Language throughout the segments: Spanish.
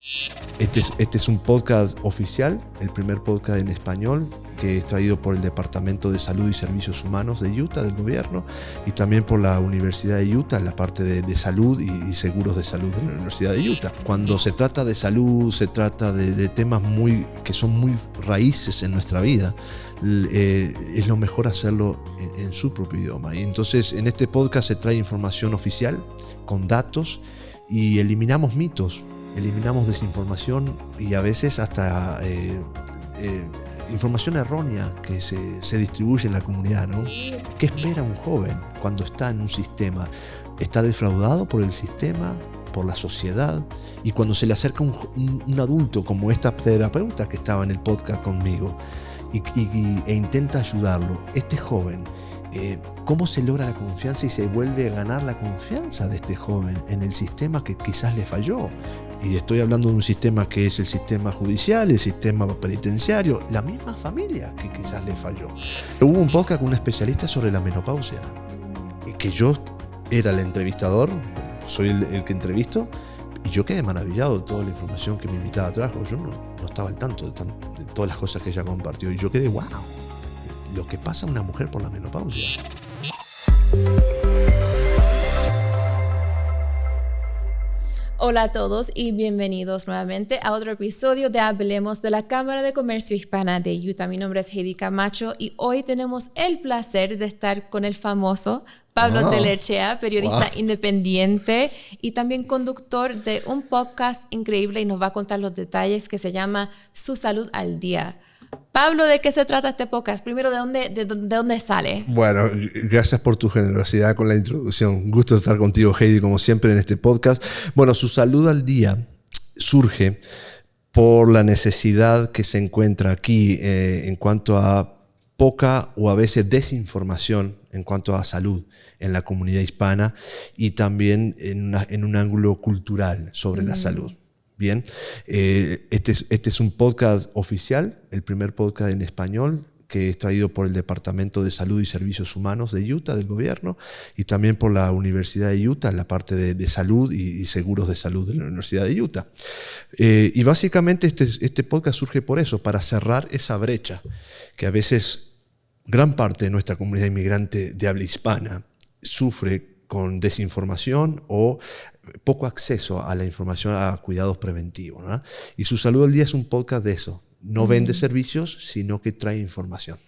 Este es un podcast oficial, el primer podcast en español que es traído por el Departamento de Salud y Servicios Humanos de Utah, del gobierno, y también por la Universidad de Utah, en la parte de salud y seguros de salud de la Universidad de Utah. Cuando se trata de salud, se trata de temas que son muy raíces en nuestra vida. Es lo mejor hacerlo en su propio idioma. Y entonces en este podcast se trae información oficial, con datos, y eliminamos mitos, eliminamos desinformación y a veces hasta información errónea que se distribuye en la comunidad, ¿no? ¿Qué espera un joven cuando está en un sistema? ¿Está defraudado por el sistema, por la sociedad? Y cuando se le acerca un adulto como esta terapeuta que estaba en el podcast conmigo e intenta ayudarlo, este joven, ¿cómo se logra la confianza y se vuelve a ganar la confianza de este joven en el sistema que quizás le falló? Y estoy hablando de un sistema que es el sistema judicial, el sistema penitenciario, la misma familia que quizás le falló. Hubo un podcast con un especialista sobre la menopausia, y que yo era el entrevistador, soy el que entrevisto, y yo quedé maravillado de toda la información que mi invitada trajo. Yo no estaba al tanto de todas las cosas que ella compartió, y yo quedé, wow, lo que pasa a una mujer por la menopausia. Hola a todos y bienvenidos nuevamente a otro episodio de Hablemos de la Cámara de Comercio Hispana de Utah. Mi nombre es Heidi Camacho y hoy tenemos el placer de estar con el famoso Pablo Telechea, periodista independiente y también conductor de un podcast increíble, y nos va a contar los detalles, que se llama Su Salud al Día. Pablo, ¿de qué se trata este podcast? Primero, ¿de dónde sale? Bueno, gracias por tu generosidad con la introducción. Gusto estar contigo, Heidi, como siempre en este podcast. Bueno, Su Salud al Día surge por la necesidad que se encuentra aquí en cuanto a poca o a veces desinformación en cuanto a salud en la comunidad hispana, y también en un ángulo cultural sobre la salud. Bien, este es un podcast oficial, el primer podcast en español que es traído por el Departamento de Salud y Servicios Humanos de Utah, del gobierno, y también por la Universidad de Utah, en la parte de salud y seguros de salud de la Universidad de Utah. Y básicamente este podcast surge por eso, para cerrar esa brecha que a veces gran parte de nuestra comunidad inmigrante de habla hispana sufre con desinformación o poco acceso a la información, a cuidados preventivos, ¿no? Y Su Salud al Día es un podcast de eso. No vende servicios, sino que trae información.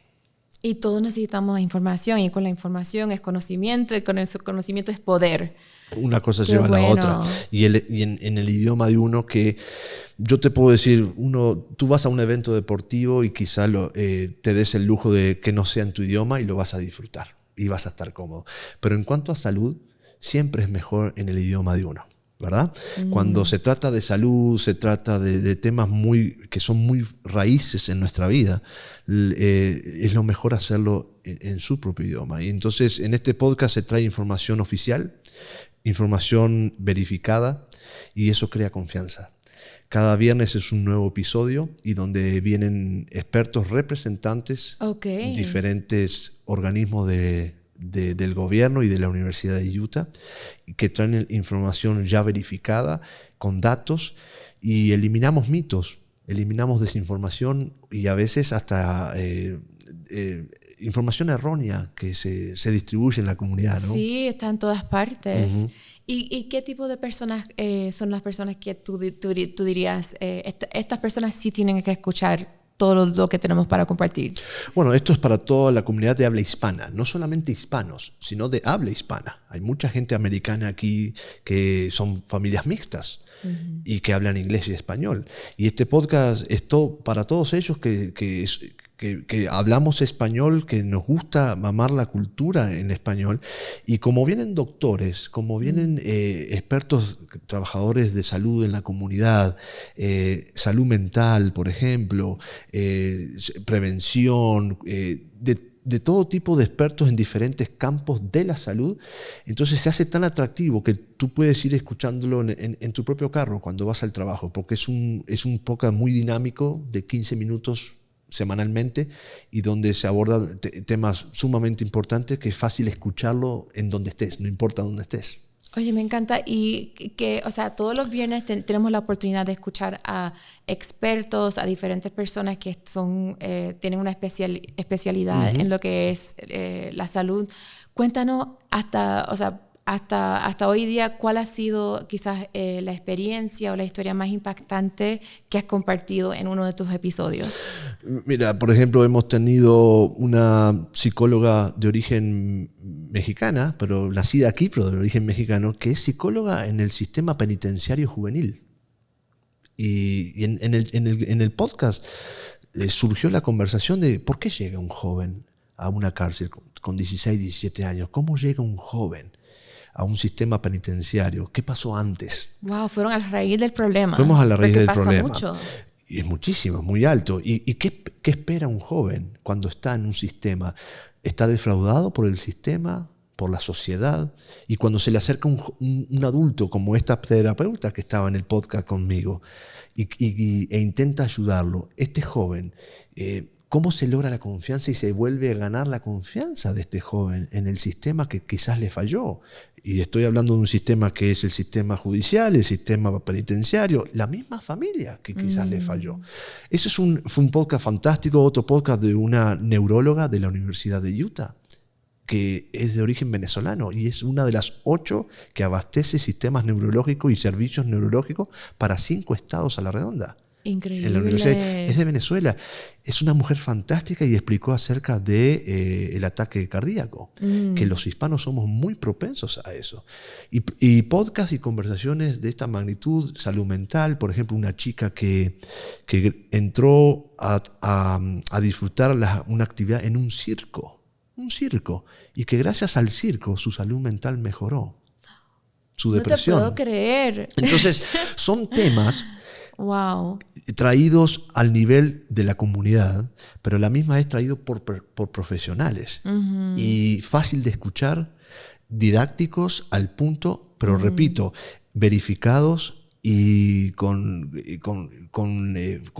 Y todos necesitamos información, y con la información es conocimiento, y con el conocimiento es poder. Una cosa lleva a la otra. Y en el idioma de uno, que yo te puedo decir, tú vas a un evento deportivo y quizá te des el lujo de que no sea en tu idioma y lo vas a disfrutar y vas a estar cómodo. Pero en cuanto a salud, siempre es mejor en el idioma de uno, ¿verdad? Cuando se trata de salud, se trata de temas que son muy raíces en nuestra vida, es lo mejor hacerlo en su propio idioma. Y entonces en este podcast se trae información oficial, información verificada, y eso crea confianza. Cada viernes es un nuevo episodio, y donde vienen expertos representantes de diferentes organismos del gobierno y de la Universidad de Utah, que traen información ya verificada con datos, y eliminamos mitos, eliminamos desinformación y a veces hasta información errónea que se distribuye en la comunidad, ¿no? Sí, está en todas partes. ¿Y qué tipo de personas son las personas que tú dirías, estas personas sí tienen que escuchar todo lo que tenemos para compartir? Bueno, esto es para toda la comunidad de habla hispana, no solamente hispanos, sino de habla hispana. Hay mucha gente americana aquí que son familias mixtas y que hablan inglés y español. Y este podcast es para todos ellos que hablamos español, que nos gusta mamar la cultura en español. Y como vienen doctores, como vienen expertos, trabajadores de salud en la comunidad, salud mental, por ejemplo, prevención, de todo tipo de expertos en diferentes campos de la salud, entonces se hace tan atractivo que tú puedes ir escuchándolo en tu propio carro cuando vas al trabajo, porque es un podcast muy dinámico de 15 minutos semanalmente, y donde se abordan temas sumamente importantes, que es fácil escucharlo en donde estés, no importa dónde estés. Oye, me encanta y que, o sea, todos los viernes tenemos la oportunidad de escuchar a expertos, a diferentes personas que son, tienen una especialidad en lo que es la salud. Cuéntanos hasta hoy día, ¿cuál ha sido quizás la experiencia o la historia más impactante que has compartido en uno de tus episodios? Mira, por ejemplo, hemos tenido una psicóloga de origen mexicana, pero nacida aquí, pero de origen mexicano, que es psicóloga en el sistema penitenciario juvenil. Y en el podcast surgió la conversación de por qué llega un joven a una cárcel con 16, 17 años. ¿Cómo llega un joven a un sistema penitenciario? ¿Qué pasó antes? Wow, fueron a la raíz del problema. Fuimos a la raíz del pasa problema. Mucho. Y es muchísimo, es muy alto. ¿Y qué espera un joven cuando está en un sistema? ¿Está defraudado por el sistema, por la sociedad? Y cuando se le acerca un adulto como esta terapeuta que estaba en el podcast conmigo e intenta ayudarlo, este joven, ¿cómo se logra la confianza y se vuelve a ganar la confianza de este joven en el sistema que quizás le falló? Y estoy hablando de un sistema que es el sistema judicial, el sistema penitenciario, la misma familia que quizás le falló. Ese fue un podcast fantástico, otro podcast de una neuróloga de la Universidad de Utah, que es de origen venezolano y es una de las 8 que abastece sistemas neurológicos y servicios neurológicos para 5 estados a la redonda. Increíble. En la universidad. Es de Venezuela. Es una mujer fantástica y explicó acerca de el ataque cardíaco, que los hispanos somos muy propensos a eso. Y podcasts y conversaciones de esta magnitud, salud mental, por ejemplo, una chica que entró a disfrutar una actividad en un circo, y que gracias al circo su salud mental mejoró, su depresión. No te puedo creer. Entonces, son temas wow, traídos al nivel de la comunidad, pero a la misma vez traídos por profesionales. Y fácil de escuchar, didácticos, al punto, pero repito, verificados y con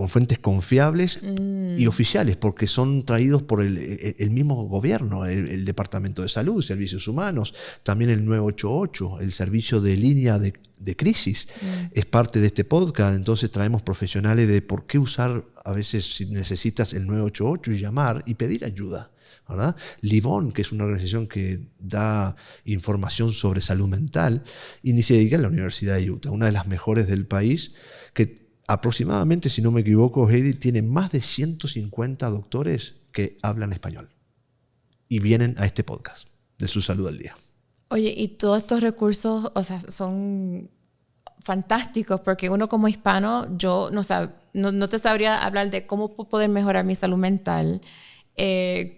fuentes confiables y oficiales, porque son traídos por el mismo gobierno, el Departamento de Salud, Servicios Humanos, también el 988, el servicio de línea de crisis, es parte de este podcast. Entonces traemos profesionales de por qué usar a veces si necesitas el 988 y llamar y pedir ayuda, ¿verdad? Livon, que es una organización que da información sobre salud mental, y se dedica a la Universidad de Utah, una de las mejores del país, que aproximadamente, si no me equivoco, Heidi, tiene más de 150 doctores que hablan español y vienen a este podcast de Su Salud al Día. Oye, y todos estos recursos, o sea, son fantásticos, porque uno como hispano, yo no te sabría hablar de cómo poder mejorar mi salud mental,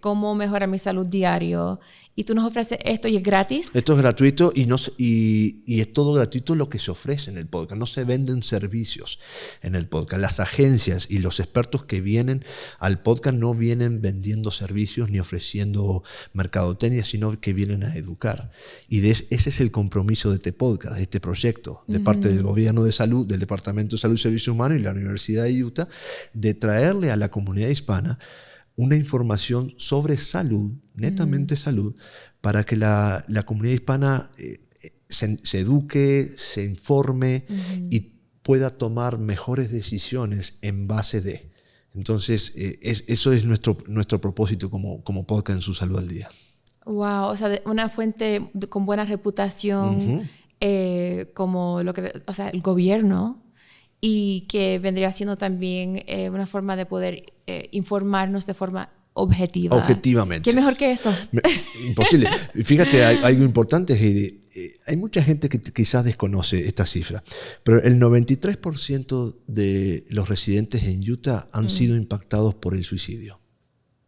cómo mejorar mi salud diario. Y tú nos ofreces esto y es gratis. Esto es gratuito y es todo gratuito lo que se ofrece en el podcast. No se venden servicios en el podcast. Las agencias y los expertos que vienen al podcast no vienen vendiendo servicios ni ofreciendo mercadotecnia, sino que vienen a educar. Y ese es el compromiso de este podcast, de este proyecto, de parte del Gobierno de Salud, del Departamento de Salud y Servicios Humanos y la Universidad de Utah, de traerle a la comunidad hispana una información sobre salud, netamente salud, para que la comunidad hispana se eduque, se informe y pueda tomar mejores decisiones en base de. Entonces, eso es nuestro propósito como podcast en Su Salud al Día. Wow, o sea, una fuente con buena reputación, como el gobierno, y que vendría siendo también una forma de poder informarnos de forma objetiva. Objetivamente. ¿Qué mejor que eso? Imposible. Fíjate, hay algo importante, Heidi. Hay mucha gente que quizás desconoce esta cifra, pero el 93% de los residentes en Utah han sido impactados por el suicidio,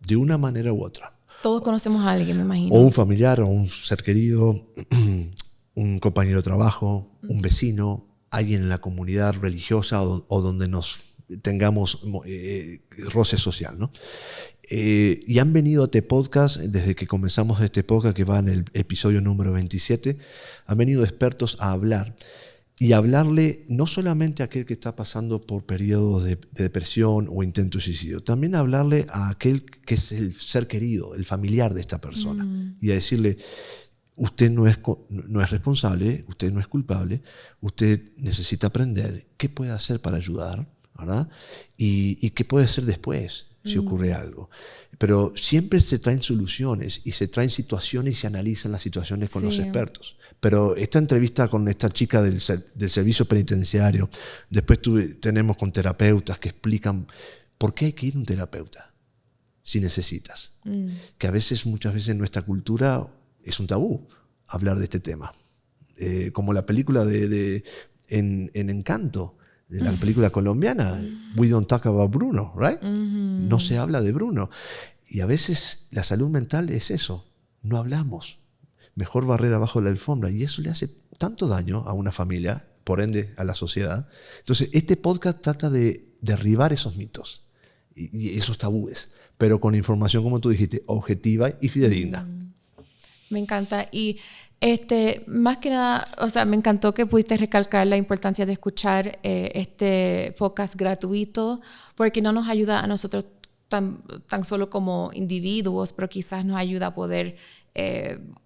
de una manera u otra. Todos conocemos a alguien, me imagino. O un familiar, o un ser querido, un compañero de trabajo, un vecino, alguien en la comunidad religiosa o donde nos tengamos roce social, ¿no? Y han venido a este podcast, desde que comenzamos este podcast, que va en el episodio número 27, han venido expertos a hablar. Y hablarle no solamente a aquel que está pasando por periodos de depresión o intento de suicidio, también hablarle a aquel que es el ser querido, el familiar de esta persona. Y a decirle, usted no es responsable, usted no es culpable, usted necesita aprender qué puede hacer para ayudar, ¿verdad? Y qué puede hacer después si ocurre algo. Pero siempre se traen soluciones y se traen situaciones y se analizan las situaciones con los expertos. Pero esta entrevista con esta chica del servicio penitenciario, después tenemos con terapeutas que explican por qué hay que ir a un terapeuta si necesitas. Que muchas veces en nuestra cultura es un tabú hablar de este tema. Como la película en Encanto, de la película colombiana, We Don't Talk About Bruno, right? No se habla de Bruno. Y a veces la salud mental es eso, no hablamos. Mejor barrer abajo de la alfombra. Y eso le hace tanto daño a una familia, por ende a la sociedad. Entonces, este podcast trata de derribar esos mitos y esos tabúes, pero con información, como tú dijiste, objetiva y fidedigna. Me encanta. Y más que nada, o sea, me encantó que pudiste recalcar la importancia de escuchar este podcast gratuito, porque no nos ayuda a nosotros tan solo como individuos, pero quizás nos ayuda a poder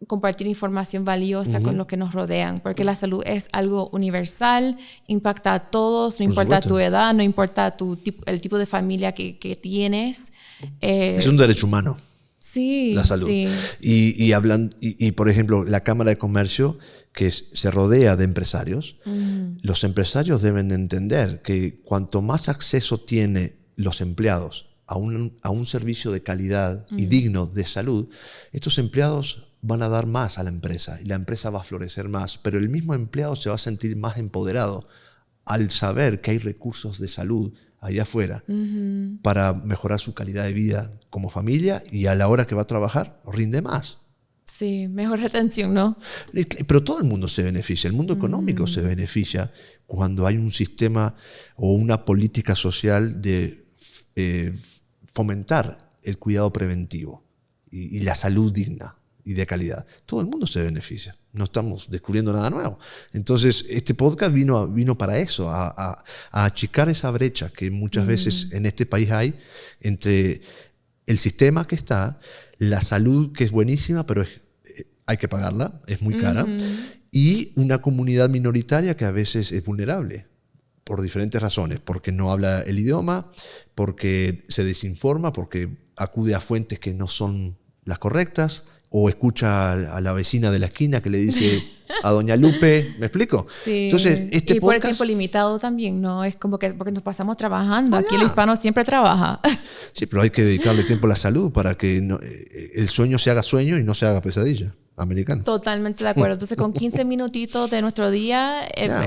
compartir información valiosa con los que nos rodean, porque la salud es algo universal, impacta a todos, no importa tu edad, no importa el tipo de familia que tienes. Es un derecho humano. Sí, la salud. Sí. Y por ejemplo, la Cámara de Comercio, que se rodea de empresarios, los empresarios deben de entender que cuanto más acceso tienen los empleados a un servicio de calidad y digno de salud, estos empleados van a dar más a la empresa y la empresa va a florecer más, pero el mismo empleado se va a sentir más empoderado al saber que hay recursos de salud allá afuera para mejorar su calidad de vida como familia, y a la hora que va a trabajar rinde más. Sí, mejor retención, ¿no? Pero todo el mundo se beneficia, el mundo económico se beneficia cuando hay un sistema o una política social de fomentar el cuidado preventivo y la salud digna y de calidad. Todo el mundo se beneficia. No estamos descubriendo nada nuevo. Entonces, este podcast vino para eso, a achicar esa brecha que muchas veces en este país hay entre el sistema que está, la salud que es buenísima, pero hay que pagarla, es muy cara, y una comunidad minoritaria que a veces es vulnerable por diferentes razones, porque no habla el idioma, porque se desinforma, porque acude a fuentes que no son las correctas, o escucha a la vecina de la esquina que le dice a doña Lupe, ¿me explico? Sí. Entonces, y por el tiempo limitado también, ¿no? Es como que porque nos pasamos trabajando. Aquí el hispano siempre trabaja. Sí, pero hay que dedicarle tiempo a la salud para que el sueño se haga sueño y no se haga pesadilla americana. Totalmente de acuerdo. Entonces, con 15 minutitos de nuestro día,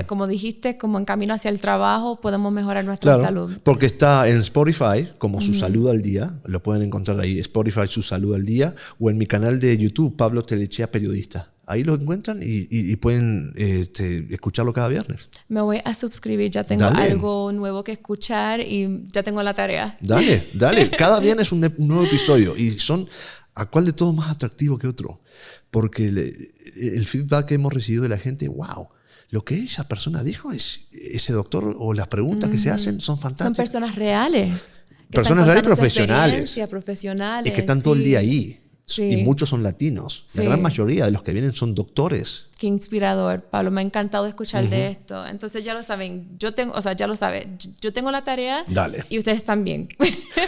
como dijiste, como en camino hacia el trabajo, podemos mejorar nuestra salud. Porque está en Spotify, como Su Salud al Día. Lo pueden encontrar ahí, Spotify, Su Salud al Día. O en mi canal de YouTube, Pablo Telechea Periodista. Ahí lo encuentran y pueden escucharlo cada viernes. Me voy a suscribir. Ya tengo algo nuevo que escuchar y ya tengo la tarea. Dale. Cada viernes un nuevo episodio. Y son... ¿A cuál de todos más atractivo que otro? Porque el feedback que hemos recibido de la gente, wow, lo que esa persona dijo, ese doctor o las preguntas que se hacen son fantásticas. Son personas reales. Personas reales profesionales. Profesionales. Y que están todo el día ahí. Sí. Y muchos son latinos. La gran mayoría de los que vienen son doctores. Qué inspirador, Pablo. Me ha encantado escuchar de esto. Entonces ya lo saben. Yo tengo la tarea. Dale. Y ustedes también.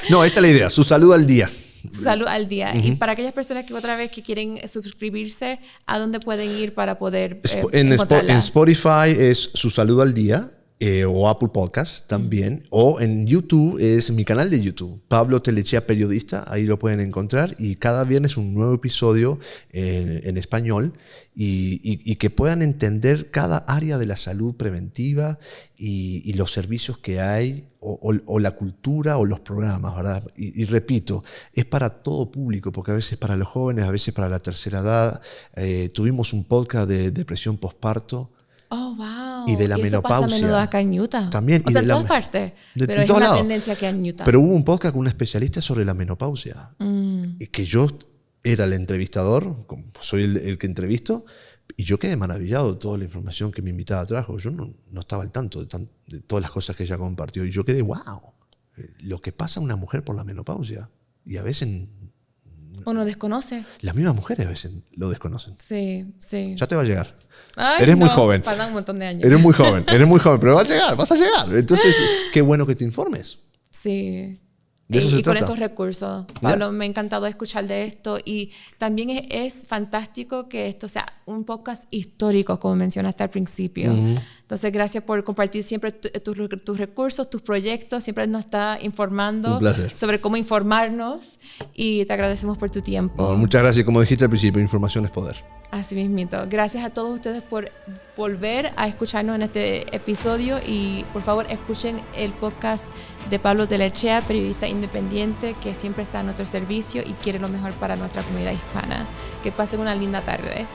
No, esa es la idea. Su salud al día. Salud al día. Y para aquellas personas que otra vez que quieren suscribirse, ¿a dónde pueden ir para poder encontrarla? En Spotify es Su Salud al Día, o Apple Podcast también, o en YouTube es mi canal de YouTube, Pablo Telechea Periodista. Ahí lo pueden encontrar, y cada viernes un nuevo episodio en español, y que puedan entender cada área de la salud preventiva y los servicios que hay, o la cultura o los programas, ¿verdad? Y repito, es para todo público, porque a veces para los jóvenes, a veces para la tercera edad. Tuvimos un podcast de depresión postparto. Oh, wow. Y de la menopausia. Pasa a menudo acá en Utah. También. O sea, en todas partes. Pero es una tendencia que en Utah. Pero hubo un podcast con un especialista sobre la menopausia. Y que yo era el entrevistador, soy el que entrevisto, y yo quedé maravillado de toda la información que mi invitada trajo. Yo no estaba al tanto de todas las cosas que ella compartió. Y yo quedé, wow, lo que pasa a una mujer por la menopausia. Y a veces Uno desconoce. Las mismas mujeres a veces lo desconocen. Sí, sí. Ya te va a llegar. Ay, Eres muy joven. Pasan un montón de años. Eres muy joven, pero va a llegar, vas a llegar. Entonces, qué bueno que te informes. Sí. De eso se y con trata. estos recursos. Pablo, me ha encantado escuchar de esto y también es fantástico que esto sea un podcast histórico, como mencionaste al principio. Entonces, gracias por compartir siempre tus recursos, tus proyectos. Siempre nos está informando sobre cómo informarnos y te agradecemos por tu tiempo. Bueno, muchas gracias. Como dijiste al principio, información es poder. Así mismito. Gracias a todos ustedes por volver a escucharnos en este episodio y por favor escuchen el podcast de Pablo Telechea, periodista independiente que siempre está a nuestro servicio y quiere lo mejor para nuestra comunidad hispana. Que pasen una linda tarde.